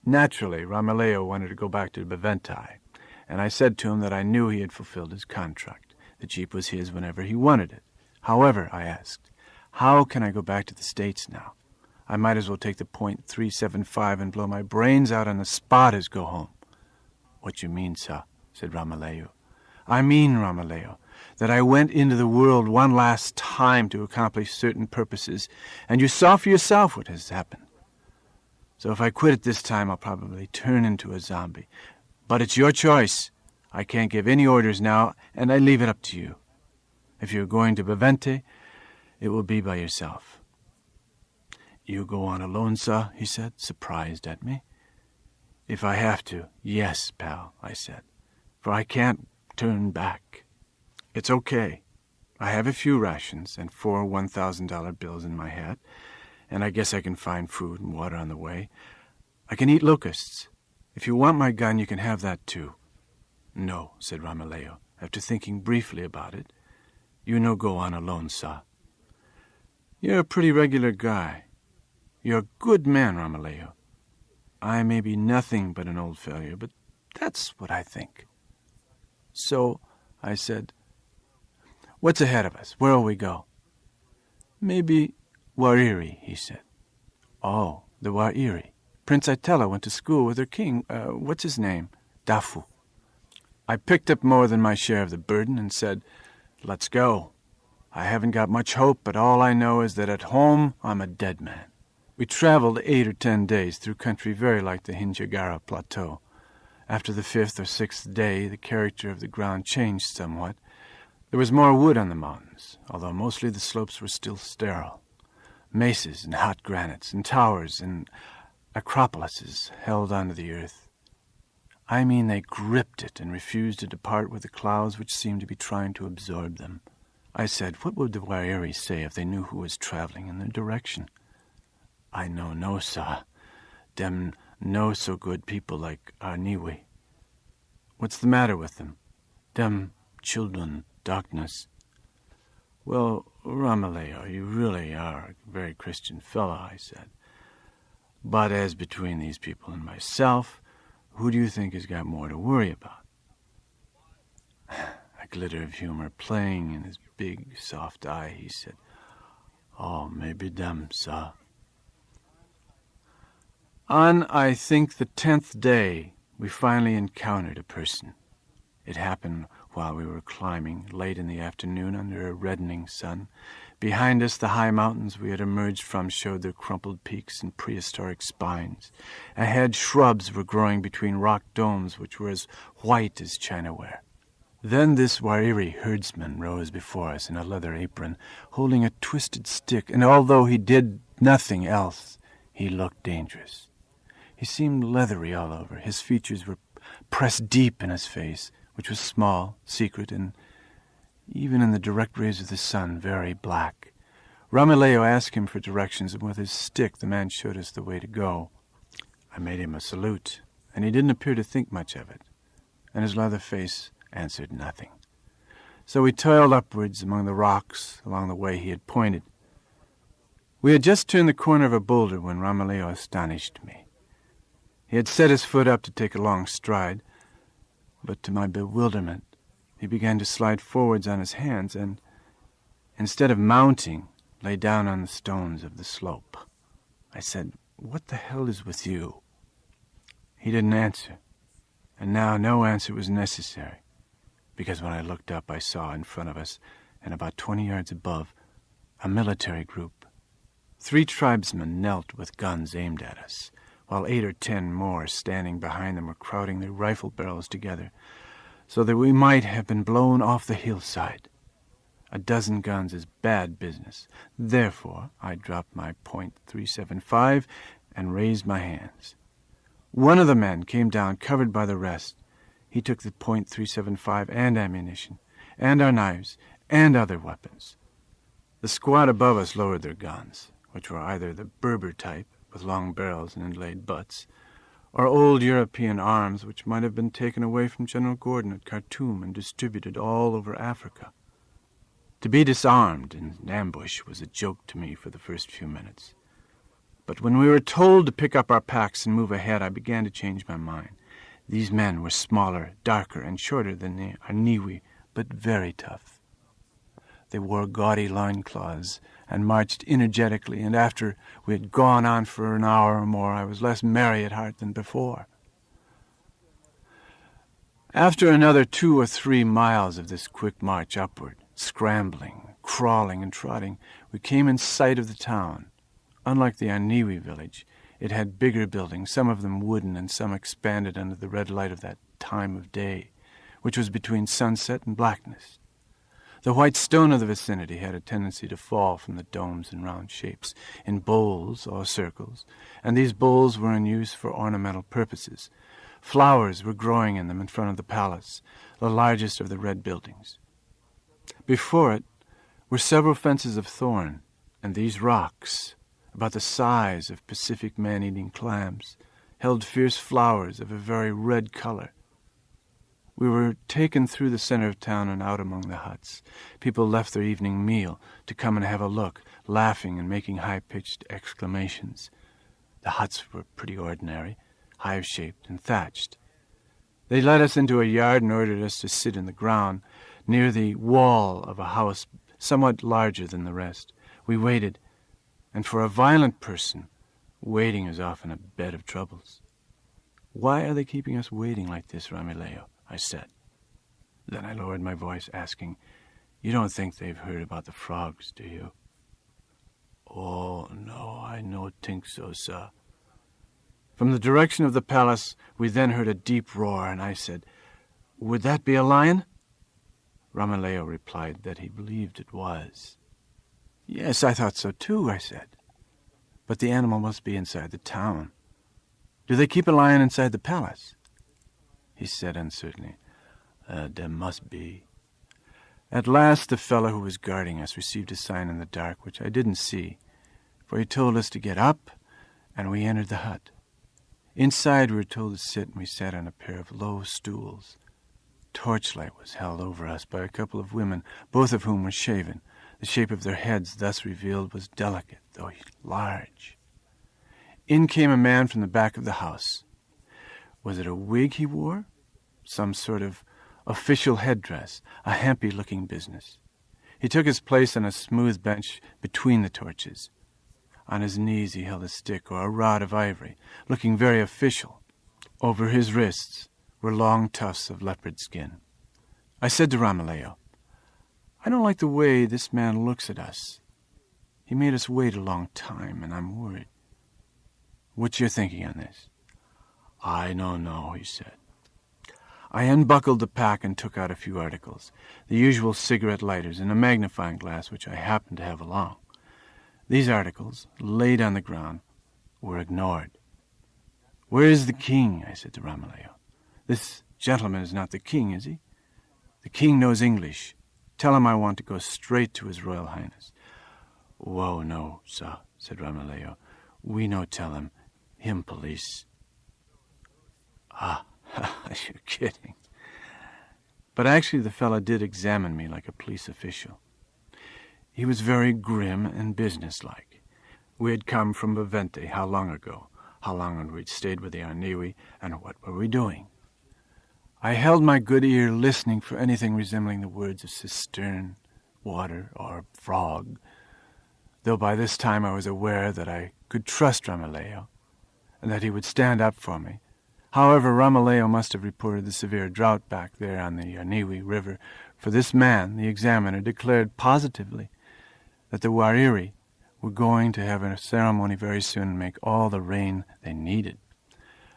Naturally, Ramaleo wanted to go back to Beventai, and I said to him that I knew he had fulfilled his contract. The jeep was his whenever he wanted it. However, I asked, how can I go back to the States now? I might as well take the .375 and blow my brains out on the spot as go home. What you mean, sir? Said Ramaleo. I mean, Ramaleo, that I went into the world one last time to accomplish certain purposes, and you saw for yourself what has happened. So if I quit it this time, I'll probably turn into a zombie. But it's your choice. I can't give any orders now, and I leave it up to you. If you're going to Bavente, it will be by yourself. You go on alone, sir, he said, surprised at me. If I have to, yes, pal, I said, for I can't turn back. It's okay. I have a few rations and 4 $1,000 bills in my hat, and I guess I can find food and water on the way. I can eat locusts. If you want my gun, you can have that too. No, said Ramaleo, after thinking briefly about it. You no go on alone, sir. You're a pretty regular guy. You're a good man, Ramaleo. I may be nothing but an old failure, but that's what I think. So, I said, what's ahead of us? Where'll we go? Maybe Wari, he said. Oh, the Wari. Prince Itella went to school with her king. What's his name? Dahfu. I picked up more than my share of the burden and said, let's go. I haven't got much hope, but all I know is that at home I'm a dead man. We traveled 8 or 10 days through country very like the Hinjagara Plateau. After the 5th or 6th day, the character of the ground changed somewhat. There was more wood on the mountains, although mostly the slopes were still sterile. Mesas and hot granites and towers and acropolises held onto the earth. I mean, they gripped it and refused to depart with the clouds which seemed to be trying to absorb them. I said, what would the Wari say if they knew who was traveling in their direction? I no, sir. Dem no so good people like our Niwi. What's the matter with them? Dem children, darkness. Well, Ramaleo, you really are a very Christian fellow, I said. But as between these people and myself, who do you think has got more to worry about? A glitter of humor playing in his big, soft eye, he said, oh, maybe them, sir. On, I think, the 10th day, we finally encountered a person. It happened while we were climbing, late in the afternoon, under a reddening sun. Behind us, the high mountains we had emerged from showed their crumpled peaks and prehistoric spines. Ahead, shrubs were growing between rock domes which were as white as chinaware. Then this Wari herdsman rose before us in a leather apron, holding a twisted stick, and although he did nothing else, he looked dangerous. He seemed leathery all over. His features were pressed deep in his face, which was small, secret, and even in the direct rays of the sun, very black. Ramaleo asked him for directions, and with his stick the man showed us the way to go. I made him a salute, and he didn't appear to think much of it, and his leather face answered nothing. So we toiled upwards among the rocks along the way he had pointed. We had just turned the corner of a boulder when Ramaleo astonished me. He had set his foot up to take a long stride, but to my bewilderment, he began to slide forwards on his hands and, instead of mounting, lay down on the stones of the slope. I said, what the hell is with you? He didn't answer, and now no answer was necessary, because when I looked up, I saw in front of us, and about 20 yards above, a military group. 3 tribesmen knelt with guns aimed at us, while 8 or 10 more standing behind them were crowding their rifle barrels together, so that we might have been blown off the hillside. A dozen guns is bad business. Therefore, I dropped my .375 and raised my hands. One of the men came down, covered by the rest. He took the .375 and ammunition, and our knives, and other weapons. The squad above us lowered their guns, which were either the Berber type, with long barrels and inlaid butts, or old European arms which might have been taken away from General Gordon at Khartoum and distributed all over Africa. To be disarmed in ambush was a joke to me for the first few minutes. But when we were told to pick up our packs and move ahead, I began to change my mind. These men were smaller, darker, and shorter than the Aniwi, but very tough. They wore gaudy loincloths and marched energetically, and after we had gone on for an hour or more, I was less merry at heart than before. After another 2 or 3 miles of this quick march upward, scrambling, crawling, and trotting, we came in sight of the town. Unlike the Aniwi village, it had bigger buildings, some of them wooden and some expanded under the red light of that time of day, which was between sunset and blackness. The white stone of the vicinity had a tendency to fall from the domes and round shapes, in bowls or circles, and these bowls were in use for ornamental purposes. Flowers were growing in them in front of the palace, the largest of the red buildings. Before it were several fences of thorn, and these rocks, about the size of Pacific man-eating clams, held fierce flowers of a very red color. We were taken through the center of town and out among the huts. People left their evening meal to come and have a look, laughing and making high-pitched exclamations. The huts were pretty ordinary, hive-shaped and thatched. They led us into a yard and ordered us to sit in the ground, near the wall of a house somewhat larger than the rest. We waited, and for a violent person, waiting is often a bed of troubles. "Why are they keeping us waiting like this, Ramileo?" I said. Then I lowered my voice, asking, "You don't think they've heard about the frogs, do you?" "Oh, no, I no think so, sir." From the direction of the palace, we then heard a deep roar, and I said, "Would that be a lion?" Ramileo replied that he believed it was. "Yes, I thought so too," I said. "But the animal must be inside the town. Do they keep a lion inside the palace?" He said uncertainly, "There must be." At last the fellow who was guarding us received a sign in the dark, which I didn't see, for he told us to get up, and we entered the hut. Inside we were told to sit, and we sat on a pair of low stools. Torchlight was held over us by a couple of women, both of whom were shaven. The shape of their heads thus revealed was delicate, though large. In came a man from the back of the house. Was it a wig he wore? Some sort of official headdress, a hampy-looking business. He took his place on a smooth bench between the torches. On his knees he held a stick or a rod of ivory, looking very official. Over his wrists were long tufts of leopard skin. I said to Ramileo, "I don't like the way this man looks at us. He made us wait a long time, and I'm worried. What's your thinking on this?" "I don't know," he said. I unbuckled the pack and took out a few articles, the usual cigarette lighters and a magnifying glass which I happened to have along. These articles, laid on the ground, were ignored. "Where is the king?" I said to Ramileo. "This gentleman is not the king, is he? The king knows English. Tell him I want to go straight to His Royal Highness." "Whoa, no, sir," said Ramileo. "We no tell him police." "Ah, you're kidding." But actually the fellow did examine me like a police official. He was very grim and businesslike. We had come from Bavente how long ago? How long had we stayed with the Aniwi, and what were we doing? I held my good ear listening for anything resembling the words of cistern, water, or frog, though by this time I was aware that I could trust Ramileo, and that he would stand up for me. However, Ramileo must have reported the severe drought back there on the Aniwi River, for this man, the examiner, declared positively that the Wari were going to have a ceremony very soon and make all the rain they needed.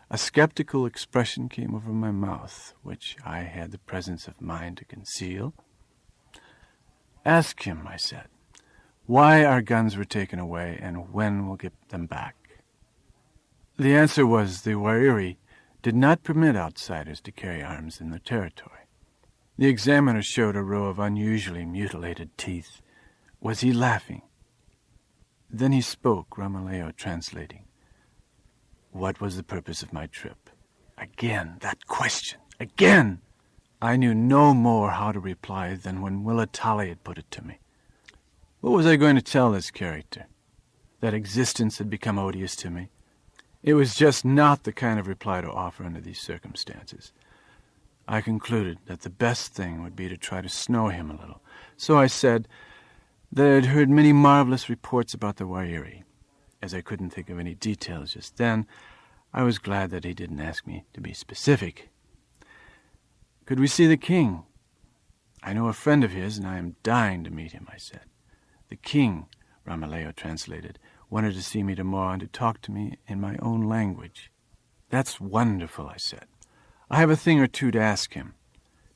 A skeptical expression came over my mouth, which I had the presence of mind to conceal. "Ask him," I said, "why our guns were taken away and when we'll get them back." The answer was the Wari did not permit outsiders to carry arms in their territory. The examiner showed a row of unusually mutilated teeth. Was he laughing? Then he spoke, Ramileo translating. What was the purpose of my trip? Again, that question. Again! I knew no more how to reply than when Willatali had put it to me. What was I going to tell this character? that existence had become odious to me. It was just not the kind of reply to offer under these circumstances. I concluded that the best thing would be to try to snow him a little. So I said that I had heard many marvelous reports about the Wari. As I couldn't think of any details just then, I was glad that he didn't ask me to be specific. "Could we see the king?" "I know a friend of his, and I am dying to meet him," I said. "The king," Ramaleo translated, "wanted to see me tomorrow and to talk to me in my own language." "That's wonderful," I said. "I have a thing or two to ask him."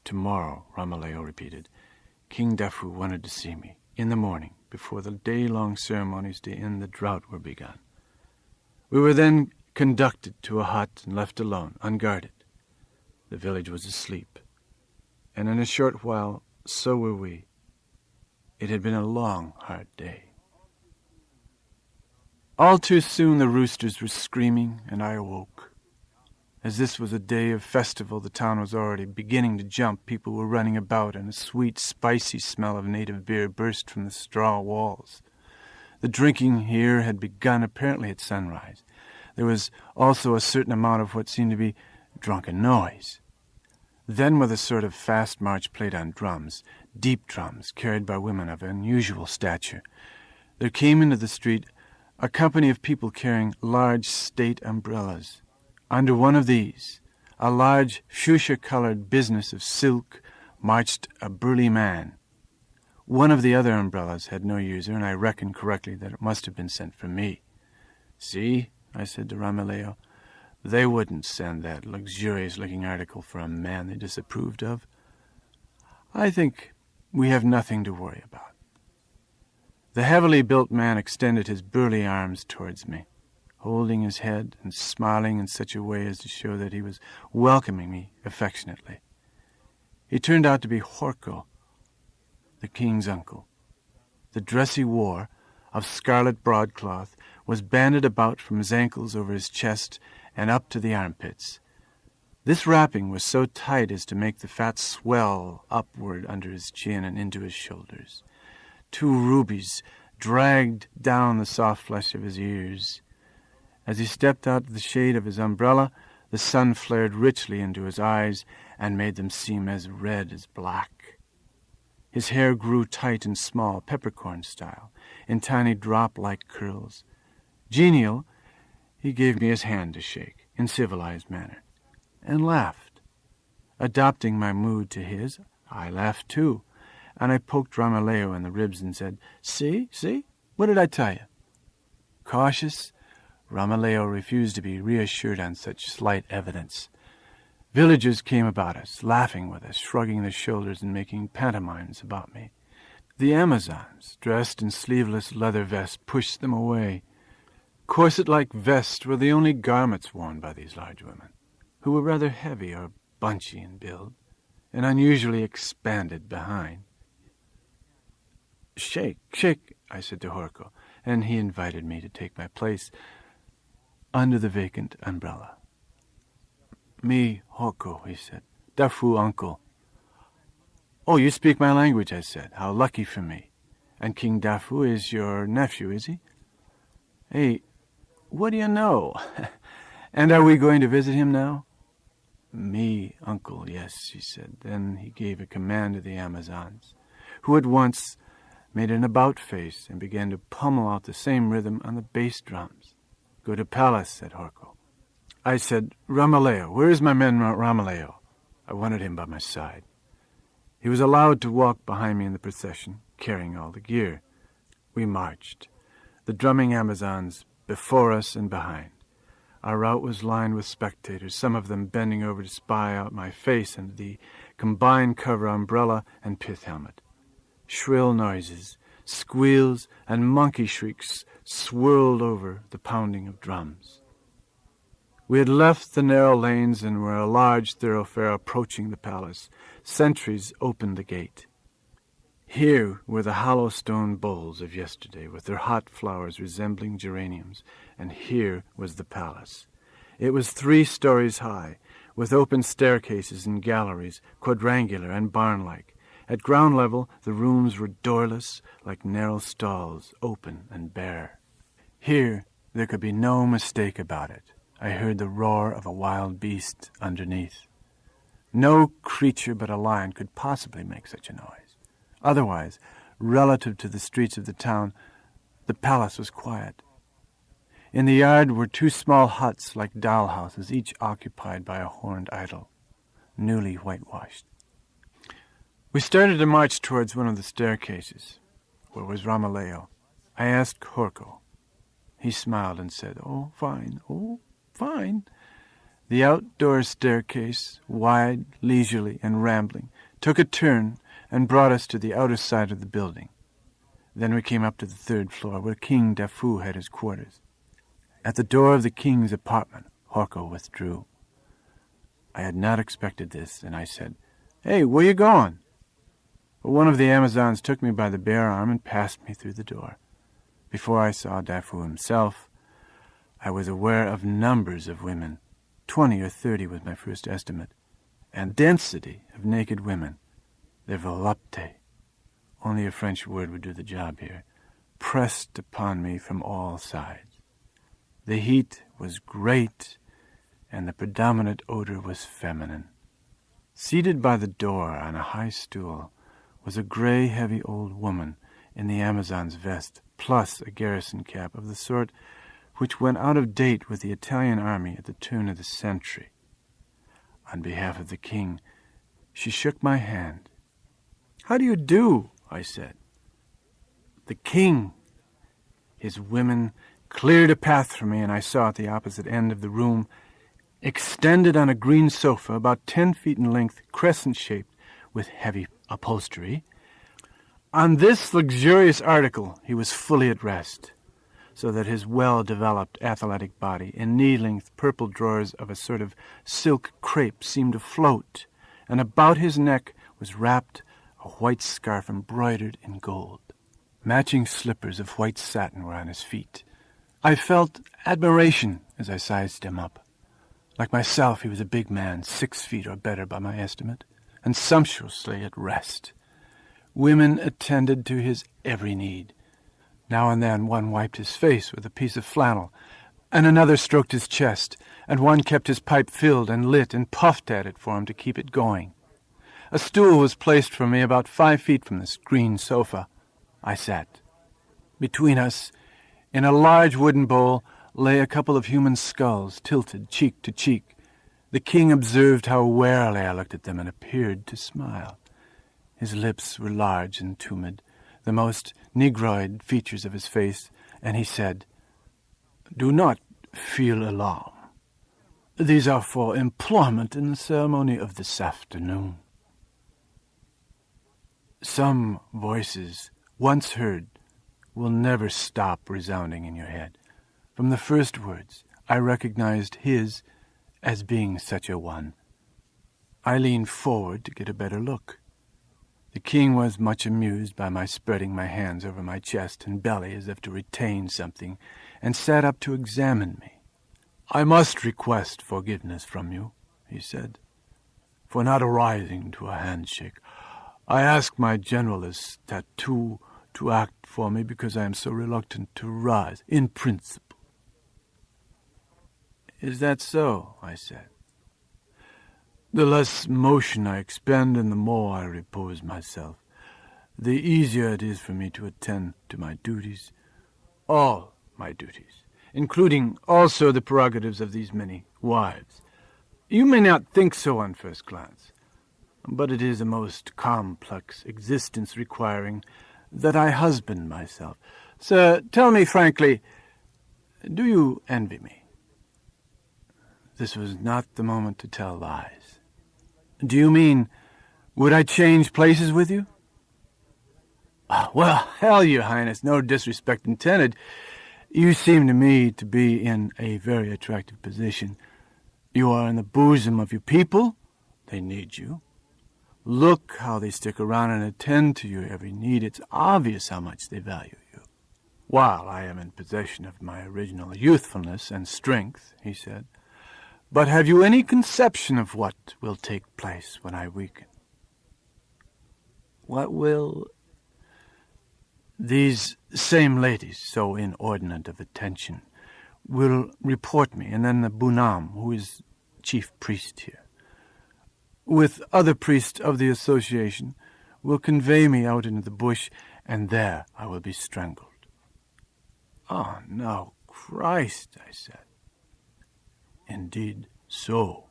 "Tomorrow," Ramaleo repeated. "King Dahfu wanted to see me, in the morning, before the day-long ceremonies to end the drought were begun." We were then conducted to a hut and left alone, unguarded. The village was asleep, and in a short while so were we. It had been a long, hard day. All too soon the roosters were screaming, and I awoke. As this was a day of festival, the town was already beginning to jump. People were running about, and a sweet, spicy smell of native beer burst from the straw walls. The drinking here had begun apparently at sunrise. There was also a certain amount of what seemed to be drunken noise. Then, with a sort of fast march played on drums, deep drums carried by women of unusual stature, there came into the street a company of people carrying large state umbrellas. Under one of these, a large fuchsia-colored business of silk, marched a burly man. One of the other umbrellas had no user, and I reckoned correctly that it must have been sent for me. "See," I said to Ramaleo, "they wouldn't send that luxurious-looking article for a man they disapproved of. I think we have nothing to worry about." The heavily built man extended his burly arms towards me, holding his head and smiling in such a way as to show that he was welcoming me affectionately. He turned out to be Horko, the king's uncle. The dress he wore, of scarlet broadcloth, was banded about from his ankles over his chest and up to the armpits. This wrapping was so tight as to make the fat swell upward under his chin and into his shoulders. 2 rubies dragged down the soft flesh of his ears. As he stepped out of the shade of his umbrella, the sun flared richly into his eyes and made them seem as red as black. His hair grew tight and small, peppercorn style, in tiny drop-like curls. Genial, he gave me his hand to shake, in civilized manner, and laughed. Adopting my mood to his, I laughed too, and I poked Ramaleo in the ribs and said, See? What did I tell you?" Cautious, Ramaleo refused to be reassured on such slight evidence. Villagers came about us, laughing with us, shrugging their shoulders and making pantomimes about me. The Amazons, dressed in sleeveless leather vests, pushed them away. Corset-like vests were the only garments worn by these large women, who were rather heavy or bunchy in build, and unusually expanded behind. Shake, I said to Horko, and he invited me to take my place under the vacant umbrella. "Me, Horko," he said. "Dahfu uncle." "Oh, you speak my language," I said. "How lucky for me. And King Dahfu is your nephew, is he?" "Hey, what do you know? And are we going to visit him now?" "Me, uncle, yes," she said. Then he gave a command to the Amazons, who at once made an about-face and began to pummel out the same rhythm on the bass drums. "Go to palace," said Horko. I said, "Ramaleo, where is my man Ramaleo?" I wanted him by my side. He was allowed to walk behind me in the procession, carrying all the gear. We marched, the drumming Amazons before us and behind. Our route was lined with spectators, some of them bending over to spy out my face under the combined cover umbrella and pith helmet. Shrill noises, squeals, and monkey shrieks swirled over the pounding of drums. We had left the narrow lanes and were a large thoroughfare approaching the palace. Sentries opened the gate. Here were the hollow stone bowls of yesterday, with their hot flowers resembling geraniums, and here was the palace. It was 3 stories high, with open staircases and galleries, quadrangular and barn-like. At ground level, the rooms were doorless, like narrow stalls, open and bare. Here there could be no mistake about it. I heard the roar of a wild beast underneath. No creature but a lion could possibly make such a noise. Otherwise, relative to the streets of the town, the palace was quiet. In the yard were 2 small huts like doll houses, each occupied by a horned idol, newly whitewashed. We started to march towards one of the staircases, where was Ramaleo. I asked Horko. He smiled and said, "Oh, fine, oh, fine." The outdoor staircase, wide, leisurely, and rambling, took a turn and brought us to the outer side of the building. Then we came up to the 3rd floor, where King Dahfu had his quarters. At the door of the king's apartment, Horko withdrew. I had not expected this, and I said, "Hey, where you going?" But one of the Amazons took me by the bare arm and passed me through the door. Before I saw Dahfu himself, I was aware of numbers of women. 20 or 30 was my first estimate, and density of naked women. Their volupte, only a French word would do the job here, pressed upon me from all sides. The heat was great, and the predominant odor was feminine. Seated by the door on a high stool was a gray, heavy old woman in the Amazon's vest, plus a garrison cap of the sort which went out of date with the Italian army at the turn of the century. On behalf of the king, she shook my hand. "How do you do?" I said. The king! His women cleared a path for me, and I saw at the opposite end of the room, extended on a green sofa about 10 feet in length, crescent-shaped, with heavy upholstery. On this luxurious article he was fully at rest, so that his well-developed athletic body in knee-length purple drawers of a sort of silk crepe seemed to float, and about his neck was wrapped a white scarf embroidered in gold. Matching slippers of white satin were on his feet. I felt admiration as I sized him up. Like myself, he was a big man, 6 feet or better by my estimate, and sumptuously at rest. Women attended to his every need. Now and then one wiped his face with a piece of flannel, and another stroked his chest, and one kept his pipe filled and lit and puffed at it for him to keep it going. A stool was placed for me about 5 feet from this green sofa. I sat. Between us, in a large wooden bowl, lay a couple of human skulls, tilted cheek to cheek. The king observed how warily I looked at them and appeared to smile. His lips were large and tumid, the most negroid features of his face, and he said, "Do not feel alarm. These are for employment in the ceremony of this afternoon." Some voices, once heard, will never stop resounding in your head. From the first words, I recognized his as being such a one. I leaned forward to get a better look. The king was much amused by my spreading my hands over my chest and belly as if to retain something, and sat up to examine me. "I must request forgiveness from you," he said, "for not arising to a handshake. I ask my generalist tattoo to act for me because I am so reluctant to rise, in principle." "Is that so?" I said. "The less motion I expend and the more I repose myself, the easier it is for me to attend to my duties, all my duties, including also the prerogatives of these many wives. You may not think so on first glance, but it is a most complex existence requiring that I husband myself. Sir, tell me frankly, do you envy me?" This was not the moment to tell lies. "Do you mean, would I change places with you?" "Well, hell, Your Highness, no disrespect intended. You seem to me to be in a very attractive position. You are in the bosom of your people. They need you. Look how they stick around and attend to your every need. It's obvious how much they value you." "While I am in possession of my original youthfulness and strength," he said. "But have you any conception of what will take place when I weaken?" "What will?" These same ladies, so inordinate of attention, will report me, and then the Bunam, who is chief priest here, with other priests of the association, will convey me out into the bush, and there I will be strangled. Oh, no, Christ, I said. Indeed so.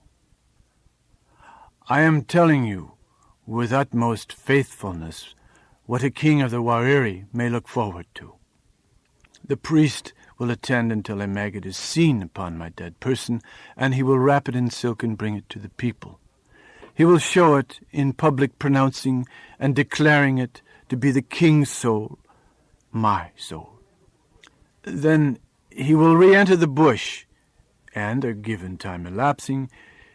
I am telling you, with utmost faithfulness, what a king of the Wari may look forward to. The priest will attend until a maggot is seen upon my dead person, and he will wrap it in silk and bring it to the people. He will show it in public, pronouncing and declaring it to be the king's soul, my soul. Then he will re-enter the bush, and, a given time elapsing,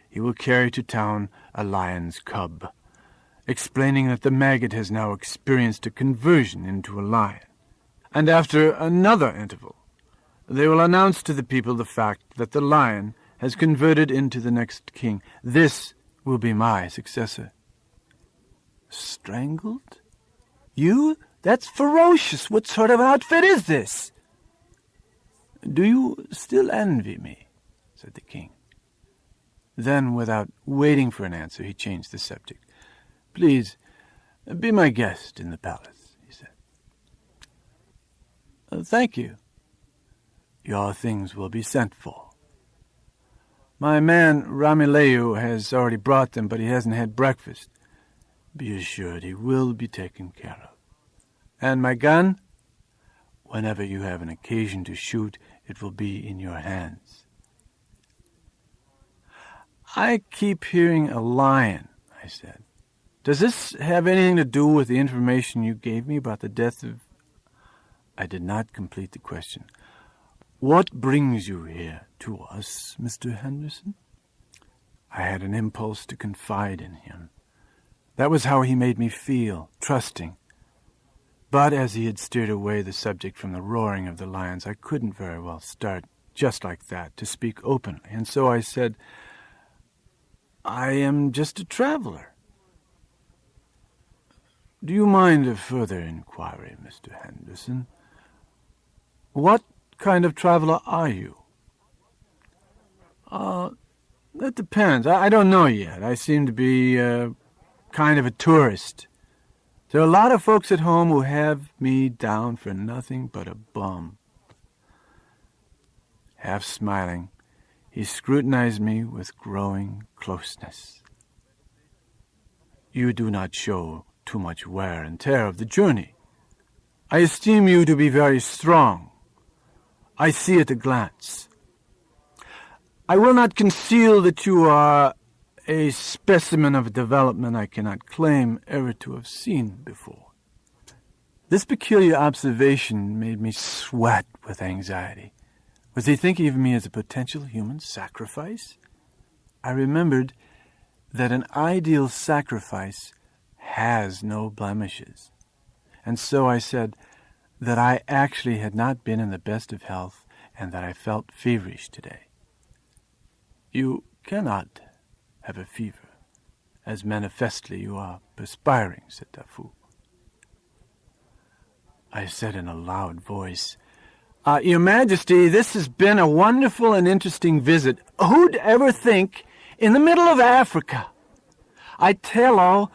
he will carry to town a lion's cub, explaining that the maggot has now experienced a conversion into a lion. And after another interval, they will announce to the people the fact that the lion has converted into the next king. This will be my successor. Strangled? You? That's ferocious. What sort of outfit is this? Do you still envy me? Said the king. Then, without waiting for an answer, he changed the subject. Please, be my guest in the palace, he said. Thank you. Your things will be sent for. My man Ramileu has already brought them, but he hasn't had breakfast. Be assured he will be taken care of. And my gun? Whenever you have an occasion to shoot, it will be in your hands. I keep hearing a lion, I said. Does this have anything to do with the information you gave me about the death of... I did not complete the question. What brings you here to us, Mr. Henderson? I had an impulse to confide in him. That was how he made me feel, trusting. But as he had steered away the subject from the roaring of the lions, I couldn't very well start, just like that, to speak openly. And so I said, I am just a traveler. Do you mind a further inquiry, Mr. Henderson? What kind of traveler are you? That depends. I don't know yet. I seem to be kind of a tourist. There are a lot of folks at home who have me down for nothing but a bum. Half smiling, he scrutinized me with growing closeness. You do not show too much wear and tear of the journey. I esteem you to be very strong. I see at a glance. I will not conceal that you are a specimen of development I cannot claim ever to have seen before. This peculiar observation made me sweat with anxiety. Was he thinking of me as a potential human sacrifice? I remembered that an ideal sacrifice has no blemishes, and so I said that I actually had not been in the best of health and that I felt feverish today. You cannot have a fever, as manifestly you are perspiring, said Dahfu. I said in a loud voice, Your Majesty, this has been a wonderful and interesting visit. Who'd ever think in the middle of Africa? Itello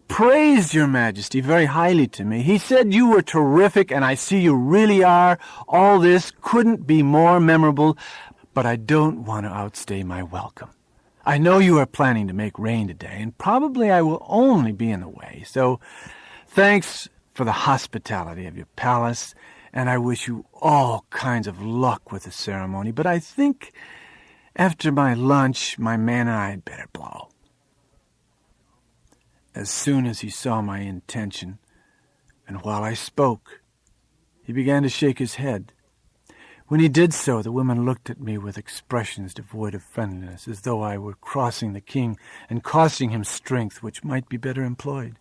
praised Your Majesty very highly to me. He said you were terrific, and I see you really are. All this couldn't be more memorable, but I don't want to outstay my welcome. I know you are planning to make rain today, and probably I will only be in the way, so thanks for the hospitality of your palace, and I wish you all kinds of luck with the ceremony, but I think after my lunch, my man and I had better blow. As soon as he saw my intention, and while I spoke, he began to shake his head. When he did so, the women looked at me with expressions devoid of friendliness, as though I were crossing the king and costing him strength which might be better employed.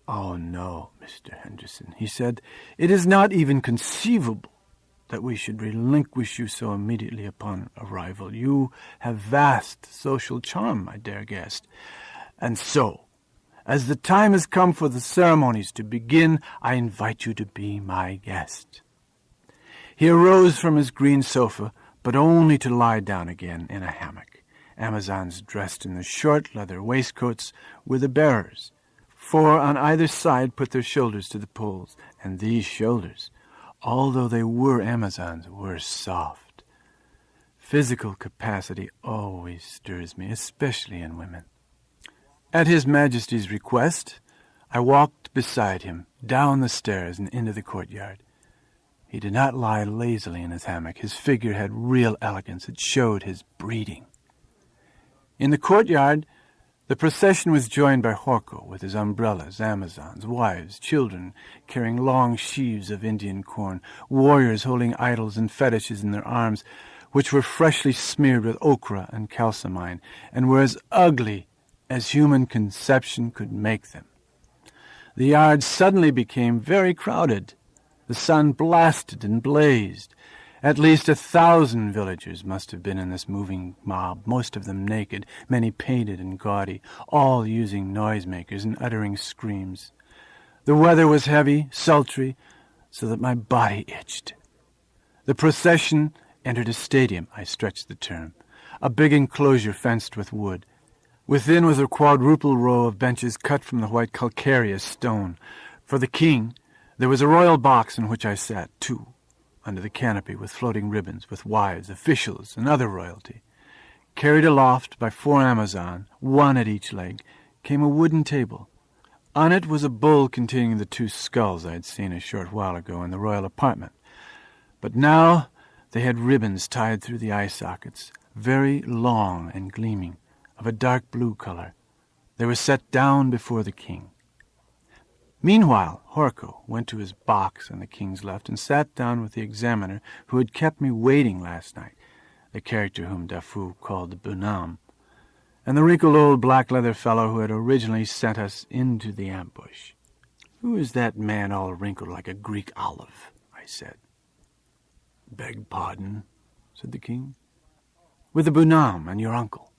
Oh, no, Mr. Henderson, he said, it is not even conceivable that we should relinquish you so immediately upon arrival. You have vast social charm, my dear guest. And so, As the time has come for the ceremonies to begin, I invite you to be my guest." He arose from his green sofa, but only to lie down again in a hammock. Amazons dressed in the short leather waistcoats were the bearers. 4 on either side put their shoulders to the poles, and these shoulders, although they were Amazons, were soft. Physical capacity always stirs me, especially in women. At His Majesty's request, I walked beside him, down the stairs and into the courtyard. He did not lie lazily in his hammock. His figure had real elegance. It showed his breeding. In the courtyard, the procession was joined by Horko with his umbrellas, Amazons, wives, children, carrying long sheaves of Indian corn, warriors holding idols and fetishes in their arms, which were freshly smeared with ochre and calcimine, and were as ugly as human conception could make them. The yard suddenly became very crowded. The sun blasted and blazed. At least 1,000 villagers must have been in this moving mob, most of them naked, many painted and gaudy, all using noisemakers and uttering screams. The weather was heavy, sultry, so that my body itched. The procession entered a stadium, I stretched the term, a big enclosure fenced with wood. Within was a quadruple row of benches cut from the white calcareous stone. For the king, there was a royal box in which I sat, too, under the canopy with floating ribbons, with wives, officials, and other royalty. Carried aloft by 4 Amazon, 1 at each leg, came a wooden table. On it was a bowl containing the 2 skulls I had seen a short while ago in the royal apartment. But now they had ribbons tied through the eye sockets, very long and gleaming, of a dark blue color. They were set down before the king. Meanwhile, Horko went to his box on the king's left and sat down with the examiner who had kept me waiting last night, the character whom Dahfu called the Bunam, and the wrinkled old black leather fellow who had originally sent us into the ambush. "Who is that man all wrinkled like a Greek olive?" I said. "Beg pardon," said the king. "With the Bunam and your uncle."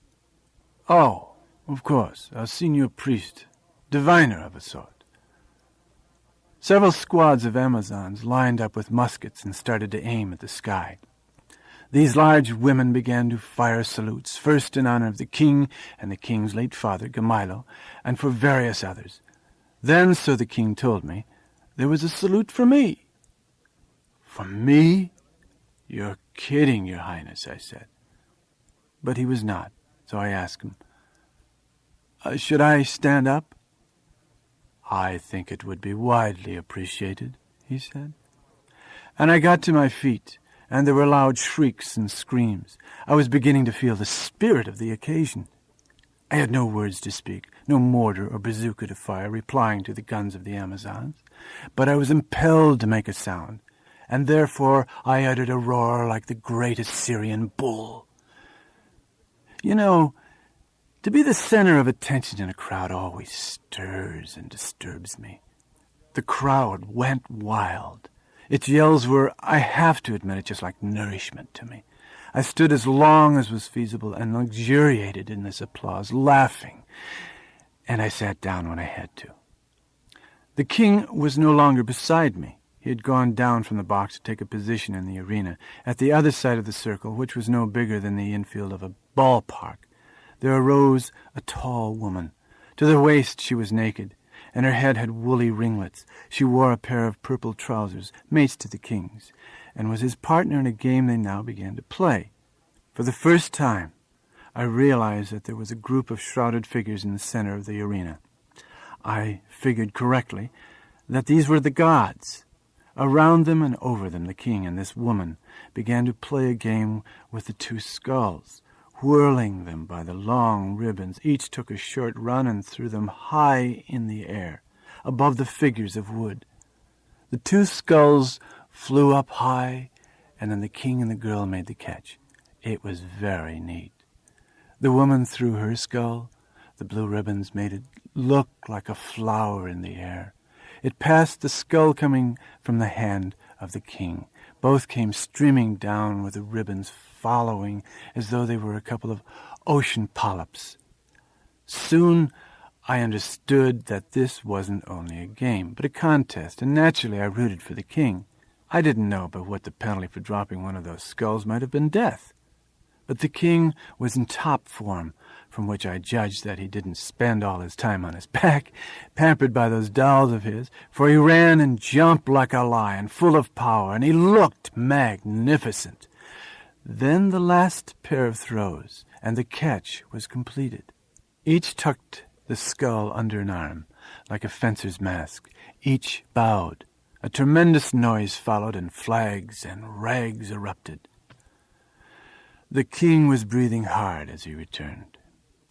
"Oh, of course, a senior priest, diviner of a sort." Several squads of Amazons lined up with muskets and started to aim at the sky. These large women began to fire salutes, first in honor of the king and the king's late father, Gamilo, and for various others. Then, so the king told me, there was a salute for me. "For me? You're kidding, Your Highness," I said. But he was not, so I asked him, "Should I stand up?" "I think it would be widely appreciated," he said. And I got to my feet, and there were loud shrieks and screams. I was beginning to feel the spirit of the occasion. I had no words to speak, no mortar or bazooka to fire, replying to the guns of the Amazons, but I was impelled to make a sound, and therefore I uttered a roar like the great Assyrian bull. You know, to be the center of attention in a crowd always stirs and disturbs me. The crowd went wild. Its yells were, I have to admit it, just like nourishment to me. I stood as long as was feasible and luxuriated in this applause, laughing, and I sat down when I had to. The king was no longer beside me. He had gone down from the box to take a position in the arena, at the other side of the circle, which was no bigger than the infield of a ballpark. There arose a tall woman. To the waist she was naked, and her head had woolly ringlets. She wore a pair of purple trousers, mates to the king's, and was his partner in a game they now began to play. For the first time, I realized that there was a group of shrouded figures in the center of the arena. I figured correctly that these were the gods. Around them and over them, the king and this woman began to play a game with the 2 skulls, whirling them by the long ribbons. Each took a short run and threw them high in the air, above the figures of wood. The 2 skulls flew up high, and then the king and the girl made the catch. It was very neat. The woman threw her skull. The blue ribbons made it look like a flower in the air. It passed the skull coming from the hand of the king. Both came streaming down with the ribbons following as though they were a couple of ocean polyps. Soon I understood that this wasn't only a game, but a contest, and naturally I rooted for the king. I didn't know but what the penalty for dropping one of those skulls might have been death. But the king was in top form, from which I judged that he didn't spend all his time on his back, pampered by those dolls of his, for he ran and jumped like a lion, full of power, and he looked magnificent. Then the last pair of throws, and the catch was completed. Each tucked the skull under an arm, like a fencer's mask. Each bowed. A tremendous noise followed, and flags and rags erupted. The king was breathing hard as he returned.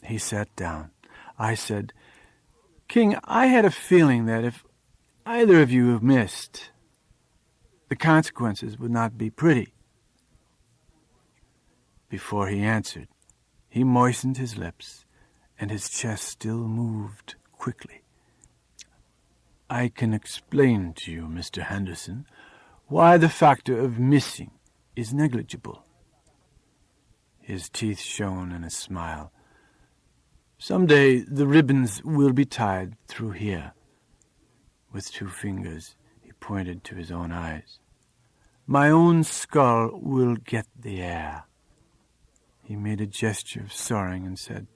He sat down. I said, "King, I had a feeling that if either of you missed, the consequences would not be pretty." Before he answered, he moistened his lips, and his chest still moved quickly. "I can explain to you, Mr. Henderson, why the factor of missing is negligible." His teeth shone in a smile. "Some day the ribbons will be tied through here." With 2 fingers he pointed to his own eyes. "My own skull will get the air." He made a gesture of soaring and said,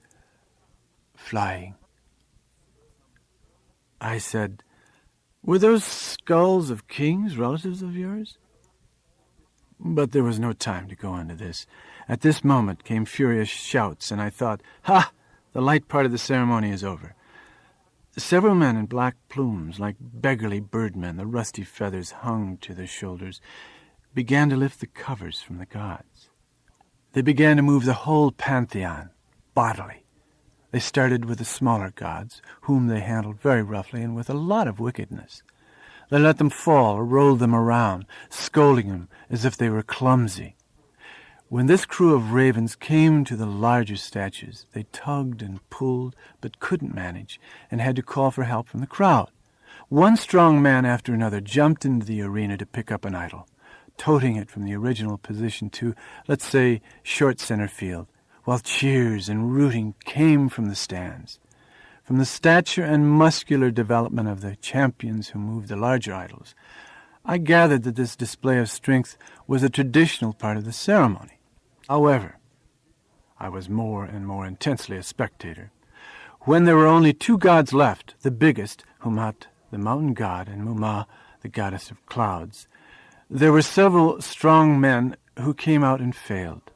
"Flying." I said, "Were those skulls of kings relatives of yours?" But there was no time to go into this. At this moment came furious shouts, and I thought, "Ha! The light part of the ceremony is over." Several men in black plumes, like beggarly birdmen, the rusty feathers hung to their shoulders, began to lift the covers from the gods. They began to move the whole pantheon, bodily. They started with the smaller gods, whom they handled very roughly and with a lot of wickedness. They let them fall or rolled them around, scolding them as if they were clumsy. When this crew of ravens came to the larger statues, they tugged and pulled, but couldn't manage, and had to call for help from the crowd. One strong man after another jumped into the arena to pick up an idol, toting it from the original position to, let's say, short center field, while cheers and rooting came from the stands. From the stature and muscular development of the champions who moved the larger idols, I gathered that this display of strength was a traditional part of the ceremony. However, I was more and more intensely a spectator. When there were only 2 gods left, the biggest, Humat, the mountain god, and Muma, the goddess of clouds, there were several strong men who came out and failed.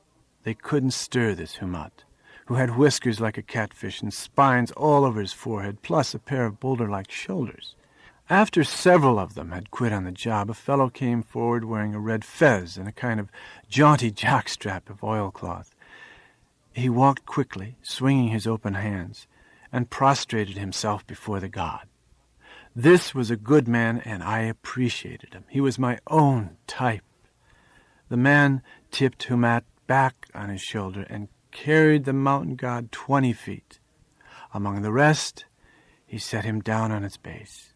They couldn't stir this Humat, who had whiskers like a catfish and spines all over his forehead, plus a pair of boulder-like shoulders. After several of them had quit on the job, a fellow came forward wearing a red fez and a kind of jaunty jockstrap of oilcloth. He walked quickly, swinging his open hands, and prostrated himself before the god. This was a good man, and I appreciated him. He was my own type. The man tipped Humat back on his shoulder and carried the mountain god 20 feet. Among the rest, he set him down on its base.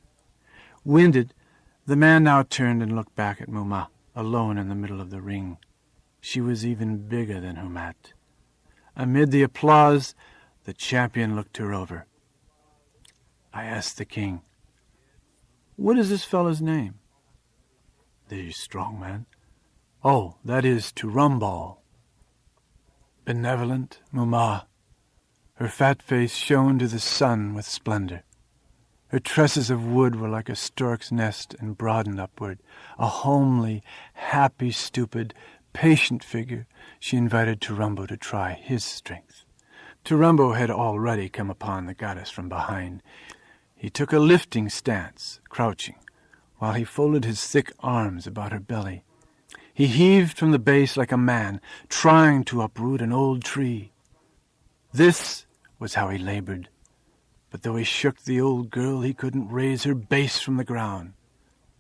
Winded, the man now turned and looked back at Muma, alone in the middle of the ring. She was even bigger than Humat. Amid the applause, the champion looked her over. I asked the king, "What is this fellow's name?" "The strong man." "Oh, that is Turumbal." Benevolent Muma. Her fat face shone to the sun with splendor. Her tresses of wood were like a stork's nest and broadened upward. A homely, happy, stupid, patient figure, she invited Turumbo to try his strength. Turumbo had already come upon the goddess from behind. He took a lifting stance, crouching, while he folded his thick arms about her belly. He heaved from the base like a man trying to uproot an old tree. This was how he labored. But though he shook the old girl, he couldn't raise her base from the ground.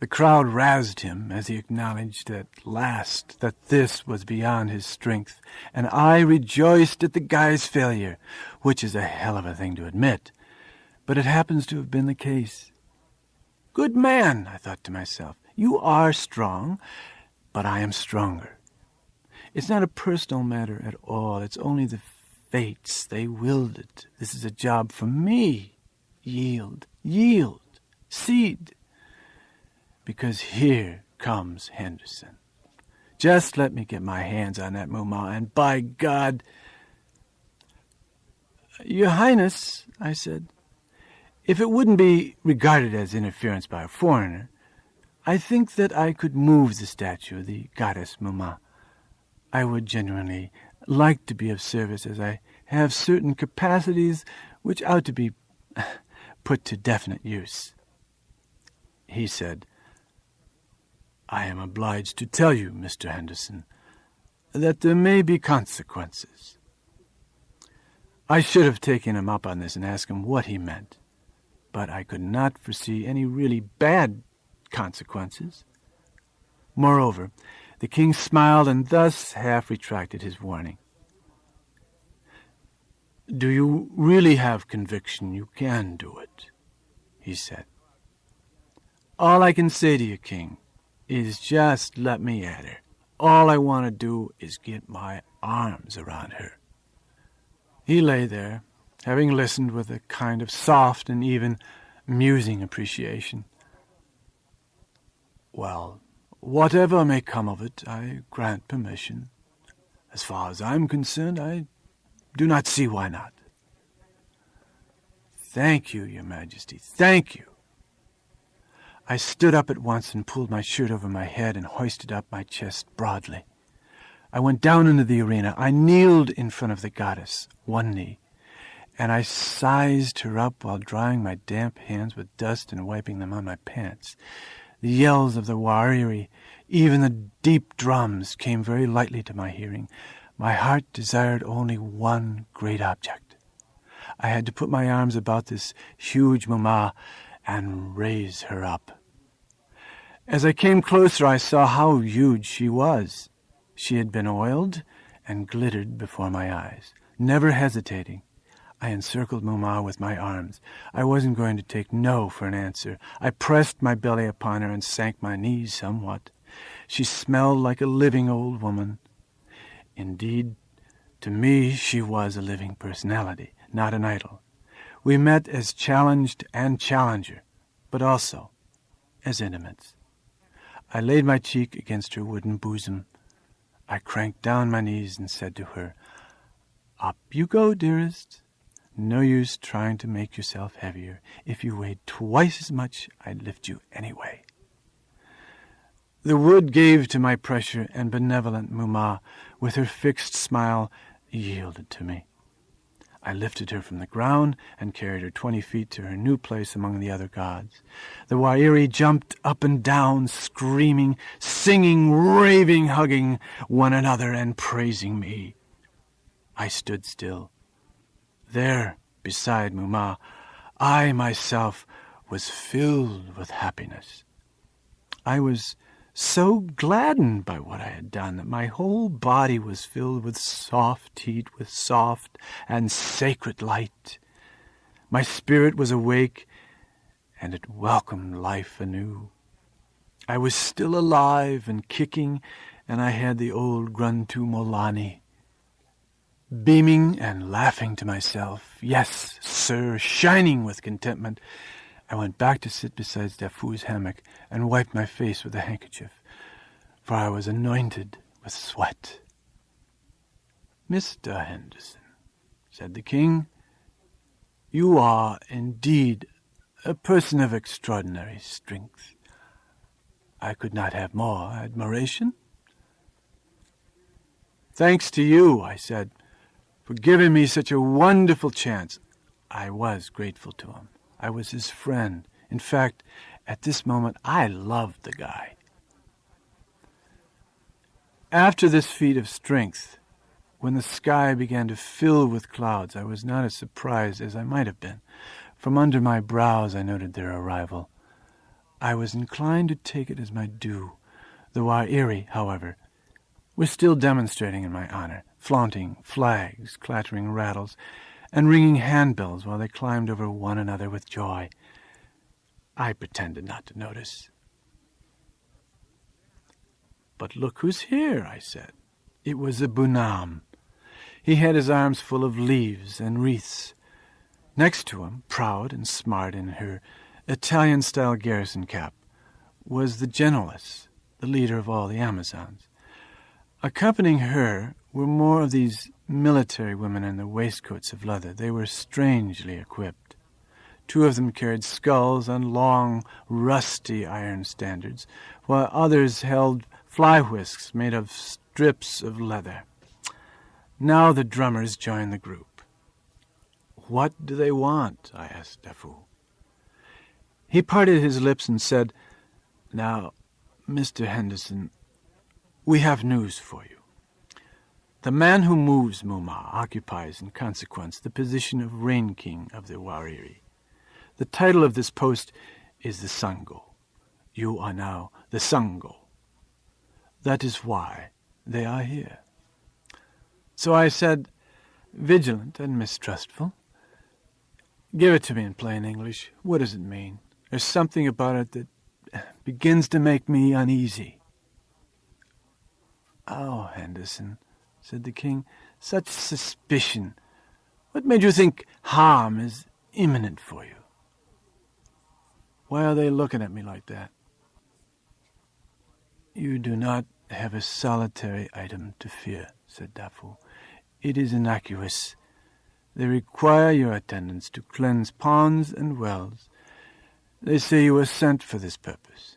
The crowd razzed him as he acknowledged at last that this was beyond his strength, and I rejoiced at the guy's failure, which is a hell of a thing to admit. But it happens to have been the case. Good man, I thought to myself, you are strong, but I am stronger. It's not a personal matter at all. It's only the fates. They willed it. This is a job for me. yield, yield, cede, because here comes Henderson. Just let me get my hands on that Muma, and by God—" "Your Highness," I said, "if it wouldn't be regarded as interference by a foreigner, I think that I could move the statue of the goddess Muma. I would genuinely like to be of service, as I have certain capacities which ought to be put to definite use." He said, "I am obliged to tell you, Mr. Henderson, that there may be consequences." I should have taken him up on this and asked him what he meant, but I could not foresee any really bad consequences. Moreover, the king smiled and thus half retracted his warning. "Do you really have conviction you can do it?" he said. "All I can say to you, King, is just let me at her. All I want to do is get my arms around her." He lay there, having listened with a kind of soft and even musing appreciation. "Well, whatever may come of it, I grant permission. As far as I'm concerned, I do not see why not." "Thank you, Your Majesty, thank you." I stood up at once and pulled my shirt over my head and hoisted up my chest broadly. I went down into the arena. I kneeled in front of the goddess, one knee, and I sized her up while drying my damp hands with dust and wiping them on my pants. The yells of the Wari, even the deep drums, came very lightly to my hearing. My heart desired only one great object. I had to put my arms about this huge Muma and raise her up. As I came closer, I saw how huge she was. She had been oiled and glittered before my eyes. Never hesitating, I encircled Muma with my arms. I wasn't going to take no for an answer. I pressed my belly upon her and sank my knees somewhat. She smelled like a living old woman. Indeed, to me she was a living personality, not an idol. We met as challenged and challenger, but also as intimates. I laid my cheek against her wooden bosom. I cranked down my knees and said to her, "Up you go, dearest. No use trying to make yourself heavier. If you weighed twice as much, I'd lift you anyway." The wood gave to my pressure, and benevolent Muma, with her fixed smile, yielded to me. I lifted her from the ground and carried her 20 feet to her new place among the other gods. The Wari jumped up and down, screaming, singing, raving, hugging one another and praising me. I stood still. There, beside Muma, I myself was filled with happiness. I was so gladdened by what I had done that my whole body was filled with soft heat, with soft and sacred light. My spirit was awake, and it welcomed life anew. I was still alive and kicking, and I had the old Gruntu Molani. Beaming and laughing to myself, yes, sir, shining with contentment, I went back to sit beside Dahfu's hammock and wiped my face with a handkerchief, for I was anointed with sweat. "Mr. Henderson," said the king, "you are indeed a person of extraordinary strength. I could not have more admiration." "Thanks to you," I said, "for giving me such a wonderful chance." I was grateful to him. I was his friend. In fact, at this moment, I loved the guy. After this feat of strength, when the sky began to fill with clouds, I was not as surprised as I might have been. From under my brows I noted their arrival. I was inclined to take it as my due. The Wari, however, were still demonstrating in my honor, flaunting flags, clattering rattles, and ringing handbells while they climbed over one another with joy. I pretended not to notice. "But look who's here," I said. It was a Bunam. He had his arms full of leaves and wreaths. Next to him, proud and smart in her Italian-style garrison cap, was the generaless, the leader of all the Amazons. Accompanying her were more of these military women in their waistcoats of leather. They were strangely equipped. 2 of them carried skulls on long, rusty iron standards, while others held fly whisks made of strips of leather. Now the drummers joined the group. "What do they want?" I asked Dahfu. He parted his lips and said, "Now, Mr. Henderson, we have news for you. The man who moves Muma occupies, in consequence, the position of Rain King of the Wari. The title of this post is the Sango. You are now the Sango. That is why they are here." So I said, vigilant and mistrustful, "Give it to me in plain English. What does it mean? There's something about it that begins to make me uneasy." "Oh, Henderson," said the king, "such suspicion. What made you think harm is imminent for you?" "Why are they looking at me like that?" "You do not have a solitary item to fear," said Dahfu. "It is innocuous. They require your attendance to cleanse ponds and wells. They say you were sent for this purpose."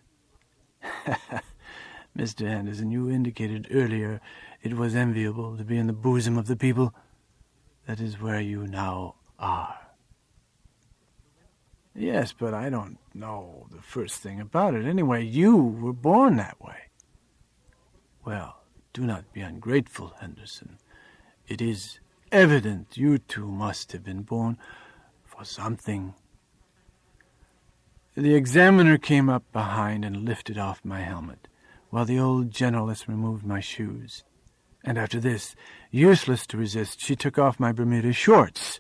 "Mr. Henderson, you indicated earlier it was enviable to be in the bosom of the people. That is where you now are." "Yes, but I don't know the first thing about it. Anyway, you were born that way." "Well, do not be ungrateful, Henderson. It is evident you too must have been born for something." The examiner came up behind and lifted off my helmet, while the old generaless removed my shoes. And after this, useless to resist, she took off my Bermuda shorts.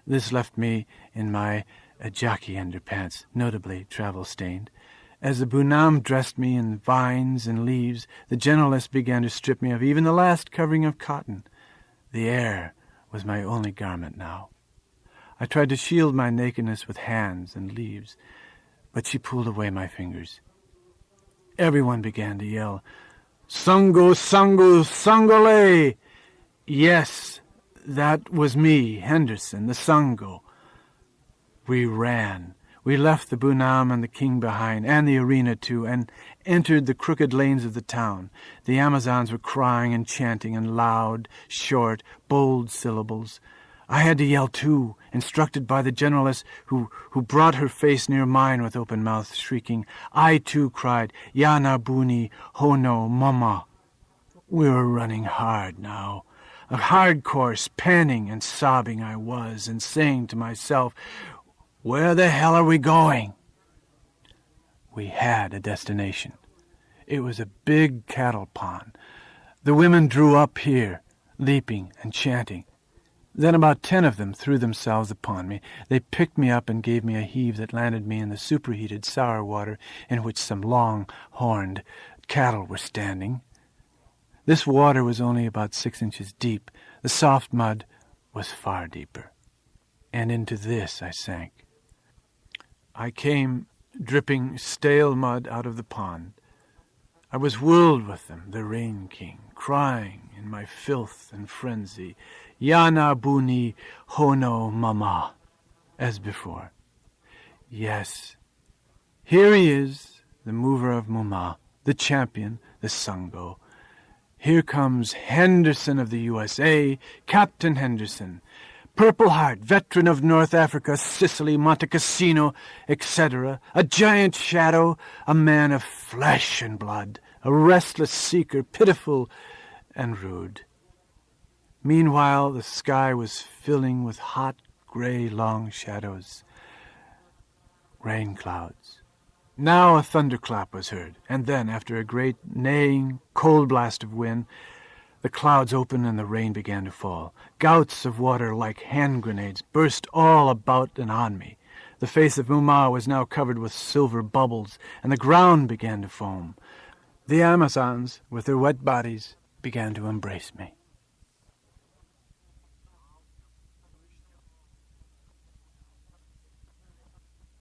This left me in my jockey underpants, notably travel-stained. As the Bunam dressed me in vines and leaves, the generaless began to strip me of even the last covering of cotton. The air was my only garment now. I tried to shield my nakedness with hands and leaves, but she pulled away my fingers. Everyone began to yell, "Sango, Sango, Sangole!" Yes, that was me, Henderson, the Sango. We ran. We left the Bunam and the king behind, and the arena too, and entered the crooked lanes of the town. The Amazons were crying and chanting in loud, short, bold syllables. I had to yell too, instructed by the generaless who brought her face near mine with open mouth, shrieking. I too cried, "Yana Buni, Hono, Mama." We were running hard now. A hard course, panting and sobbing I was, and saying to myself, "Where the hell are we going?" We had a destination. It was a big cattle pond. The women drew up here, leaping and chanting. Then about 10 of them threw themselves upon me. They picked me up and gave me a heave that landed me in the superheated sour water in which some long-horned cattle were standing. This water was only about 6 inches deep. The soft mud was far deeper. And into this I sank. I came dripping stale mud out of the pond. I was whirled with them, the Rain King, crying in my filth and frenzy, "Yana Buni Hono Mama," as before. Yes, here he is, the mover of Muma, the champion, the Sango. Here comes Henderson of the USA, Captain Henderson, Purple Heart, veteran of North Africa, Sicily, Monte Cassino, etc., a giant shadow, a man of flesh and blood, a restless seeker, pitiful and rude. Meanwhile, the sky was filling with hot, gray, long shadows, rain clouds. Now a thunderclap was heard, and then, after a great neighing, cold blast of wind, the clouds opened and the rain began to fall. Gouts of water like hand grenades burst all about and on me. The face of Muma was now covered with silver bubbles, and the ground began to foam. The Amazons, with their wet bodies, began to embrace me.